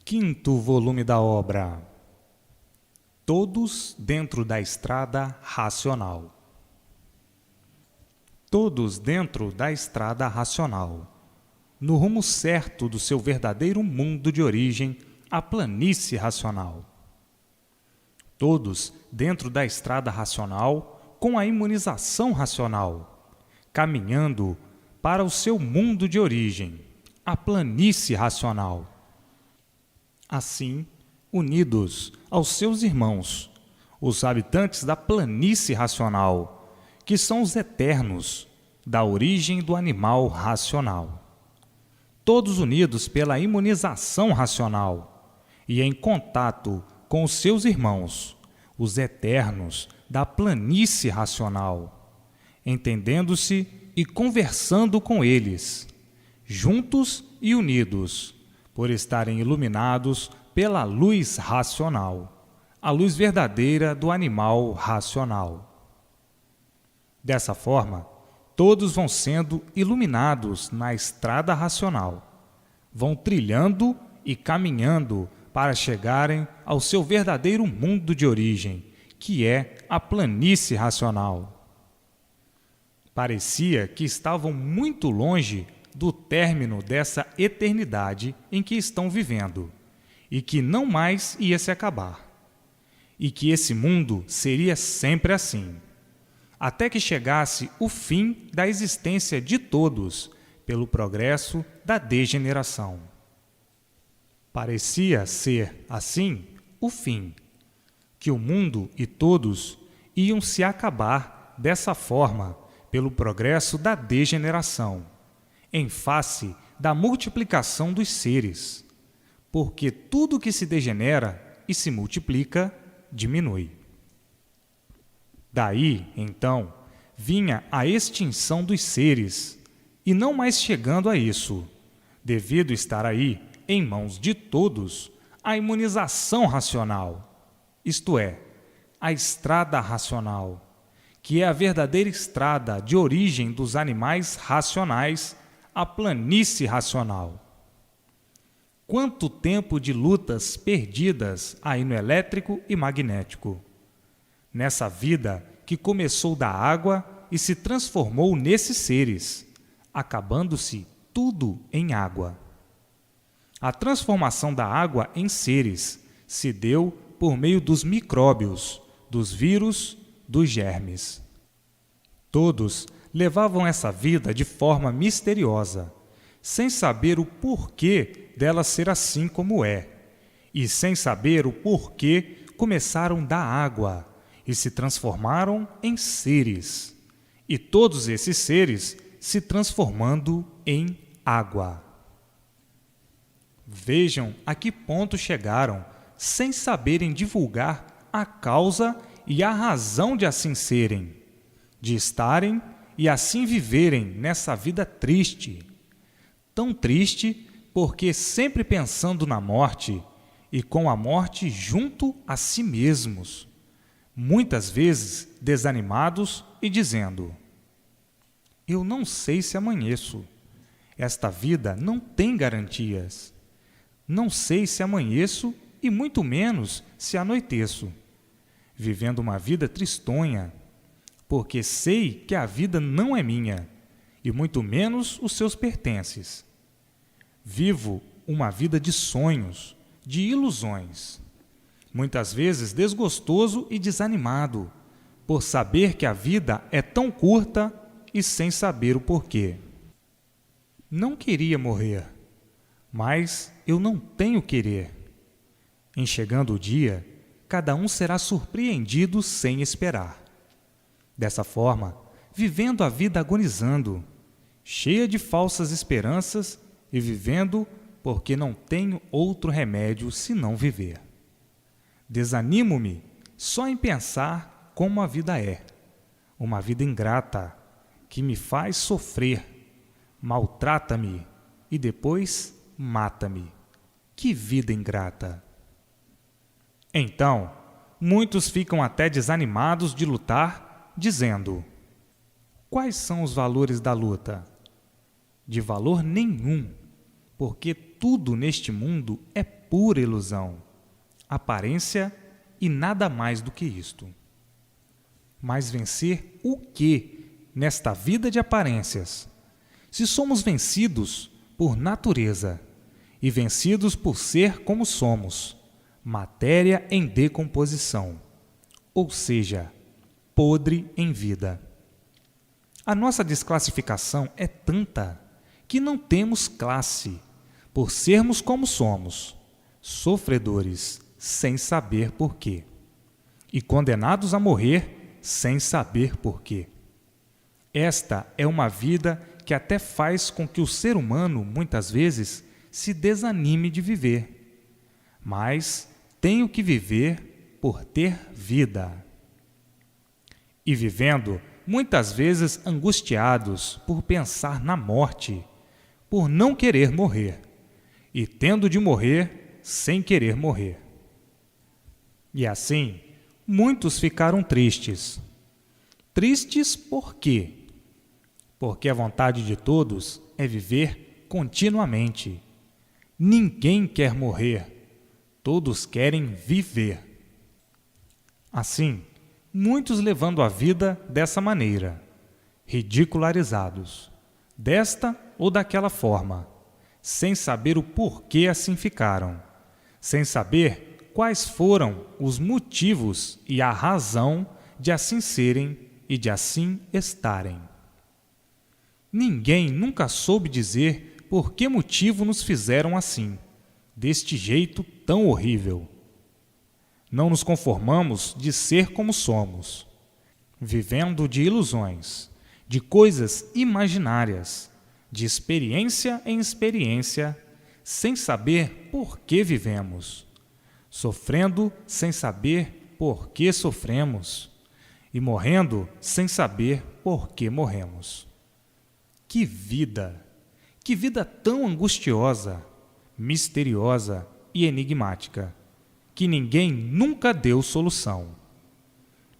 Quinto volume da obra. Todos dentro da estrada racional. Todos dentro da estrada racional, no rumo certo do seu verdadeiro mundo de origem, a planície racional. Todos dentro da estrada racional, com a imunização racional, caminhando para o seu mundo de origem, a planície racional. Assim, unidos aos seus irmãos, os habitantes da planície racional, que são os eternos da origem do animal racional. Todos unidos pela imunização racional e em contato com os seus irmãos, os eternos da planície racional, entendendo-se e conversando com eles, juntos e unidos, por estarem iluminados pela luz racional, a luz verdadeira do animal racional. Dessa forma, todos vão sendo iluminados na estrada racional, vão trilhando e caminhando para chegarem ao seu verdadeiro mundo de origem, que é a planície racional. Parecia que estavam muito longe do término dessa eternidade em que estão vivendo, e que não mais ia se acabar, e que esse mundo seria sempre assim, até que chegasse o fim da existência de todos, pelo progresso da degeneração. Parecia ser, assim, o fim, que o mundo e todos iam se acabar dessa forma, pelo progresso da degeneração, em face da multiplicação dos seres, porque tudo que se degenera e se multiplica, diminui. Daí, então, vinha a extinção dos seres, e não mais chegando a isso, devido estar aí, em mãos de todos, a imunização racional, isto é, a estrada racional, que é a verdadeira estrada de origem dos animais racionais, a planície racional. Quanto tempo de lutas perdidas aí no elétrico e magnético, nessa vida que começou da água e se transformou nesses seres, acabando-se tudo em água. A transformação da água em seres se deu por meio dos micróbios, dos vírus, dos germes. Todos levavam essa vida de forma misteriosa, sem saber o porquê dela ser assim como é, e sem saber o porquê começaram da água e se transformaram em seres, e todos esses seres se transformando em água. Vejam a que ponto chegaram, sem saberem divulgar a causa e a razão de assim serem, de estarem e assim viverem nessa vida triste, tão triste porque sempre pensando na morte e com a morte junto a si mesmos, muitas vezes desanimados e dizendo: eu não sei se amanheço, esta vida não tem garantias, não sei se amanheço e muito menos se anoiteço, vivendo uma vida tristonha, porque sei que a vida não é minha, e muito menos os seus pertences. Vivo uma vida de sonhos, de ilusões, muitas vezes desgostoso e desanimado, por saber que a vida é tão curta e sem saber o porquê. Não queria morrer, mas eu não tenho querer. Em chegando o dia, cada um será surpreendido sem esperar. Dessa forma, vivendo a vida agonizando, cheia de falsas esperanças e vivendo porque não tenho outro remédio senão viver. Desanimo-me só em pensar como a vida é, uma vida ingrata, que me faz sofrer, maltrata-me e depois mata-me. Que vida ingrata! Então, muitos ficam até desanimados de lutar, dizendo: quais são os valores da luta? De valor nenhum, porque tudo neste mundo é pura ilusão, aparência e nada mais do que isto. Mas vencer o quê nesta vida de aparências? Se somos vencidos por natureza e vencidos por ser como somos, matéria em decomposição, ou seja, podre em vida. A nossa desclassificação é tanta que não temos classe, por sermos como somos, sofredores sem saber porquê, e condenados a morrer sem saber porquê. Esta é uma vida que até faz com que o ser humano, muitas vezes, se desanime de viver. Mas tenho que viver por ter vida. E vivendo, muitas vezes angustiados por pensar na morte, por não querer morrer, e tendo de morrer sem querer morrer. E assim, muitos ficaram tristes. Tristes por quê? Porque a vontade de todos é viver continuamente. Ninguém quer morrer, todos querem viver. Assim, muitos levando a vida dessa maneira, ridicularizados, desta ou daquela forma, sem saber o porquê assim ficaram, sem saber quais foram os motivos e a razão de assim serem e de assim estarem. Ninguém nunca soube dizer por que motivo nos fizeram assim, deste jeito tão horrível. Não nos conformamos de ser como somos, vivendo de ilusões, de coisas imaginárias, de experiência em experiência, sem saber por que vivemos, sofrendo sem saber por que sofremos e morrendo sem saber por que morremos. Que vida! Que vida tão angustiosa, misteriosa e enigmática, que ninguém nunca deu solução.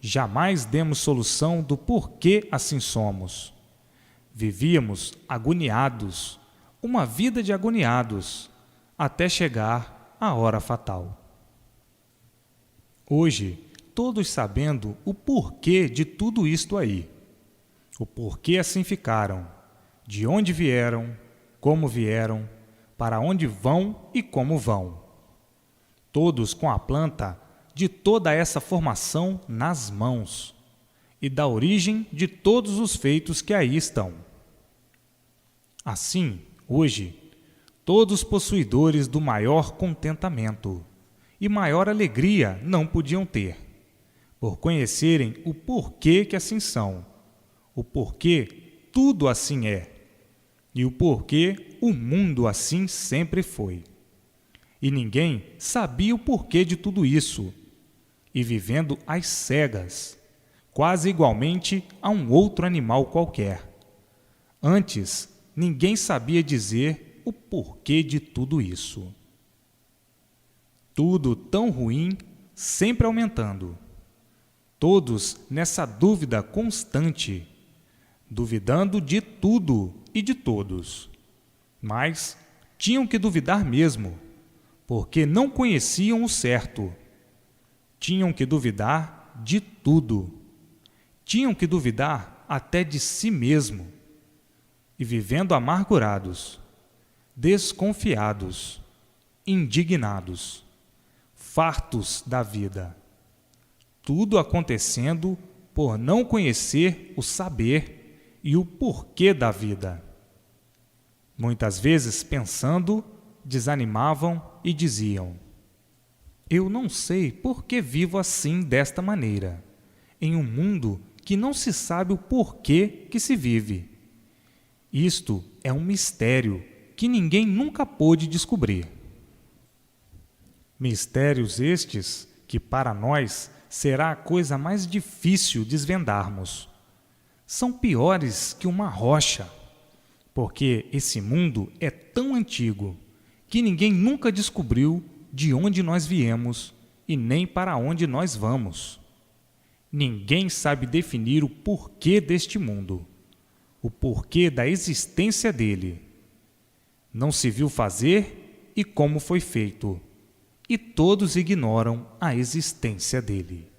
Jamais demos solução do porquê assim somos. Vivíamos agoniados, uma vida de agoniados, até chegar a hora fatal. Hoje, todos sabendo o porquê de tudo isto aí, o porquê assim ficaram, de onde vieram, como vieram, para onde vão e como vão. Todos com a planta de toda essa formação nas mãos e da origem de todos os feitos que aí estão. Assim, hoje, todos possuidores do maior contentamento e maior alegria não podiam ter, por conhecerem o porquê que assim são, o porquê tudo assim é, e o porquê o mundo assim sempre foi. E ninguém sabia o porquê de tudo isso, e vivendo às cegas, quase igualmente a um outro animal qualquer. Antes, ninguém sabia dizer o porquê de tudo isso. Tudo tão ruim, sempre aumentando. Todos nessa dúvida constante, duvidando de tudo e de todos. Mas tinham que duvidar mesmo, porque não conheciam o certo. Tinham que duvidar de tudo. Tinham que duvidar até de si mesmo. E vivendo amargurados, desconfiados, indignados, fartos da vida. Tudo acontecendo por não conhecer o saber e o porquê da vida. Muitas vezes, pensando, desanimavam e diziam: eu não sei por que vivo assim desta maneira, em um mundo que não se sabe o porquê que se vive. Isto é um mistério que ninguém nunca pôde descobrir. Mistérios estes que para nós será a coisa mais difícil desvendarmos. São piores que uma rocha, porque esse mundo é tão antigo que ninguém nunca descobriu de onde nós viemos e nem para onde nós vamos. Ninguém sabe definir o porquê deste mundo, o porquê da existência dele. Não se viu fazer e como foi feito, e todos ignoram a existência dele.